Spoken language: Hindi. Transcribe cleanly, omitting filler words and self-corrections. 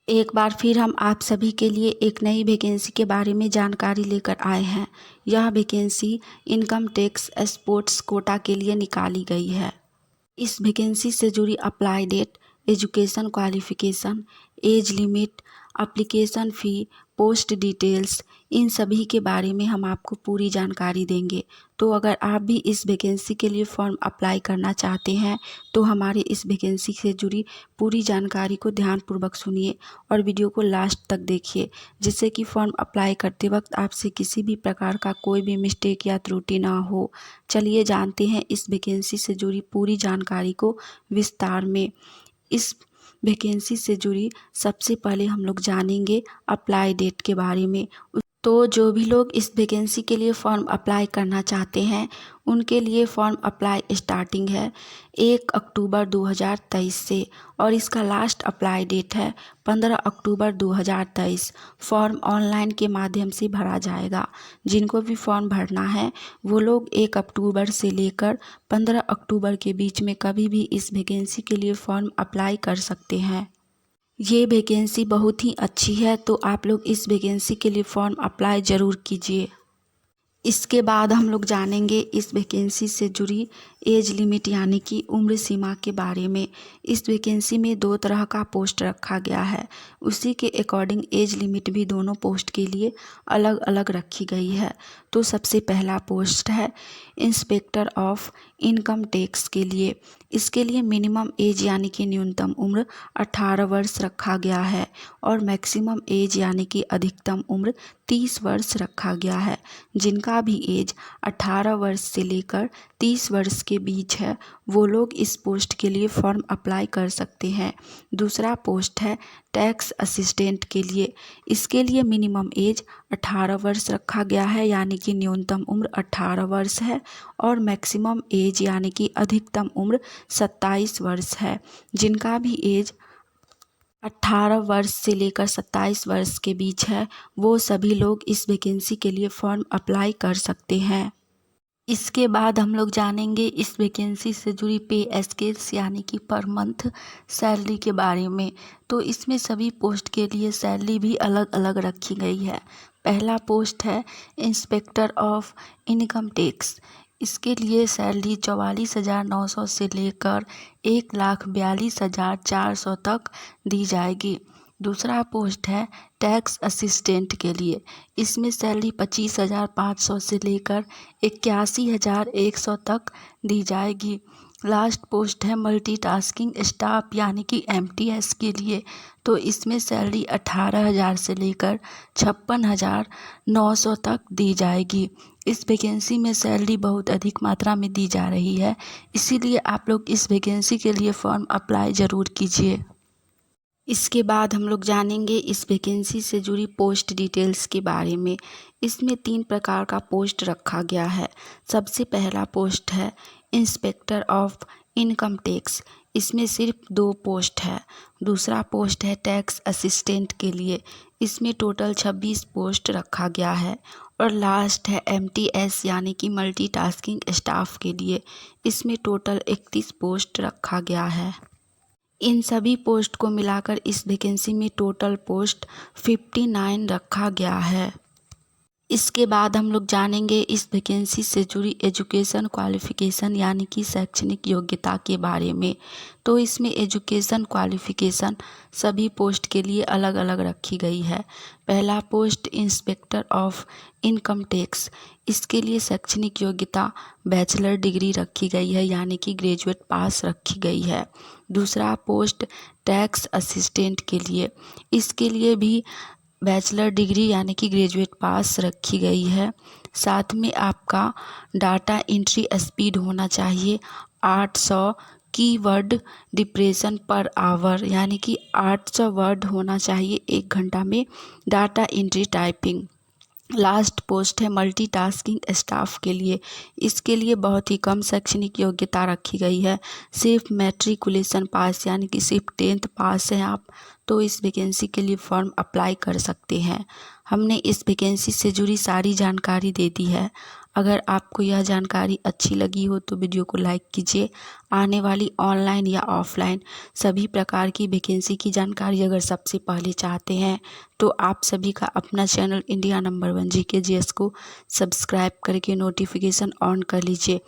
एक बार फिर हम आप सभी के लिए एक नई वैकेंसी के बारे में जानकारी लेकर आए हैं। यह vacancy income tax sports quota के लिए निकाली गई है। इस वैकेंसी से जुड़ी apply date, education qualification, age limit, application fee, post details, इन सभी के बारे में हम आपको पूरी जानकारी देंगे। तो अगर आप भी इस वैकेंसी के लिए फॉर्म अप्लाई करना चाहते हैं तो हमारे इस वैकेंसी से जुड़ी पूरी जानकारी को ध्यानपूर्वक सुनिए और वीडियो को लास्ट तक देखिए, जिससे कि फॉर्म अप्लाई करते वक्त आपसे किसी भी प्रकार का कोई भी मिस्टेक या त्रुटि ना हो। चलिए जानते हैं इस वैकेंसी से जुड़ी पूरी जानकारी को विस्तार में। इस वैकेंसी से जुड़ी सबसे पहले हम लोग जानेंगे अप्लाई डेट के बारे में। तो जो भी लोग इस वैकेंसी के लिए फॉर्म अप्लाई करना चाहते हैं उनके लिए फॉर्म अप्लाई स्टार्टिंग है 1 अक्टूबर 2023 से और इसका लास्ट अप्लाई डेट है 15 अक्टूबर 2023। फॉर्म ऑनलाइन के माध्यम से भरा जाएगा। जिनको भी फॉर्म भरना है वो लोग 1 अक्टूबर से लेकर 15 अक्टूबर के बीच में कभी भी इस वैकेंसी के लिए फॉर्म अप्लाई कर सकते हैं। ये वैकेंसी बहुत ही अच्छी है, तो आप लोग इस वैकेंसी के लिए फॉर्म अप्लाई ज़रूर कीजिए। इसके बाद हम लोग जानेंगे इस वैकेंसी से जुड़ी एज लिमिट यानी कि उम्र सीमा के बारे में। इस वैकेंसी में 2 तरह का पोस्ट रखा गया है, उसी के अकॉर्डिंग एज लिमिट भी दोनों पोस्ट के लिए अलग अलग रखी गई है। तो सबसे पहला पोस्ट है इंस्पेक्टर ऑफ इनकम टैक्स के लिए। इसके लिए मिनिमम एज यानी कि न्यूनतम उम्र 18 वर्ष रखा गया है और मैक्सिमम एज यानी कि अधिकतम उम्र 30 वर्ष रखा गया है। जिनका भी एज 18 वर्ष से लेकर 30 वर्ष के बीच है वो लोग इस पोस्ट के लिए फॉर्म अप्लाई कर सकते हैं। दूसरा पोस्ट है टैक्स असिस्टेंट के लिए। इसके लिए मिनिमम एज 18 वर्ष रखा गया है यानी कि न्यूनतम उम्र 18 वर्ष है और मैक्सिमम एज यानी कि अधिकतम उम्र 27 वर्ष है। जिनका भी एज 18 वर्ष से लेकर 27 वर्ष के बीच है वो सभी लोग इस वैकेंसी के लिए फॉर्म अप्लाई कर सकते हैं। इसके बाद हम लोग जानेंगे इस वैकेंसी से जुड़ी पे स्केल्स यानी कि पर मंथ सैलरी के बारे में। तो इसमें सभी पोस्ट के लिए सैलरी भी अलग अलग रखी गई है। पहला पोस्ट है इंस्पेक्टर ऑफ इनकम टैक्स। इसके लिए सैलरी 44,900 से लेकर 1,42,400 तक दी जाएगी। दूसरा पोस्ट है टैक्स असिस्टेंट के लिए। इसमें सैलरी 25,500 से लेकर 81,100 तक दी जाएगी। लास्ट पोस्ट है मल्टीटास्किंग स्टाफ यानी कि MTS के लिए। तो इसमें सैलरी 18,000 से लेकर 56,900 तक दी जाएगी। इस वैकेंसी में सैलरी बहुत अधिक मात्रा में दी जा रही है, इसीलिए आप लोग इस वैकेंसी के लिए फॉर्म अप्लाई ज़रूर कीजिए। इसके बाद हम लोग जानेंगे इस वैकेंसी से जुड़ी पोस्ट डिटेल्स के बारे में। इसमें 3 प्रकार का पोस्ट रखा गया है। सबसे पहला पोस्ट है इंस्पेक्टर ऑफ इनकम टैक्स। इसमें सिर्फ 2 पोस्ट है। दूसरा पोस्ट है टैक्स असिस्टेंट के लिए। इसमें टोटल 26 पोस्ट रखा गया है और लास्ट है MTS यानी कि मल्टीटास्किंग स्टाफ के लिए। इसमें टोटल 31 पोस्ट रखा गया है। इन सभी पोस्ट को मिलाकर इस वैकेंसी में टोटल पोस्ट 59 रखा गया है। इसके बाद हम लोग जानेंगे इस वैकेंसी से जुड़ी एजुकेशन क्वालिफ़िकेशन यानी कि शैक्षणिक योग्यता के बारे में। तो इसमें एजुकेशन क्वालिफ़िकेशन सभी पोस्ट के लिए अलग अलग रखी गई है। पहला post inspector of income tax. इसके लिए शैक्षणिक योग्यता बैचलर डिग्री रखी गई है यानी कि ग्रेजुएट पास रखी गई है। दूसरा पोस्ट टैक्स असिस्टेंट के लिए। इसके लिए भी बैचलर डिग्री यानी कि ग्रेजुएट पास रखी गई है। साथ में आपका डाटा एंट्री स्पीड होना चाहिए 800 कीवर्ड डिप्रेशन पर आवर यानी कि 800 वर्ड होना चाहिए 1 घंटा में data entry typing. Last post है मल्टीटास्किंग स्टाफ के लिए। इसके लिए बहुत ही कम शैक्षणिक योग्यता रखी गई है। सिर्फ मैट्रिकुलेशन पास यानी कि सिर्फ 10th पास हैं आप तो इस वैकेंसी के लिए फॉर्म अप्लाई कर सकते हैं। हमने इस वैकेंसी से जुड़ी सारी जानकारी दे दी है। अगर आपको यह जानकारी अच्छी लगी हो तो वीडियो को लाइक कीजिए। आने वाली ऑनलाइन या ऑफलाइन सभी प्रकार की वैकेंसी की जानकारी अगर सबसे पहले चाहते हैं तो आप सभी का अपना channel India number 1 GK GS को सब्सक्राइब करके नोटिफिकेशन ऑन कर लीजिए।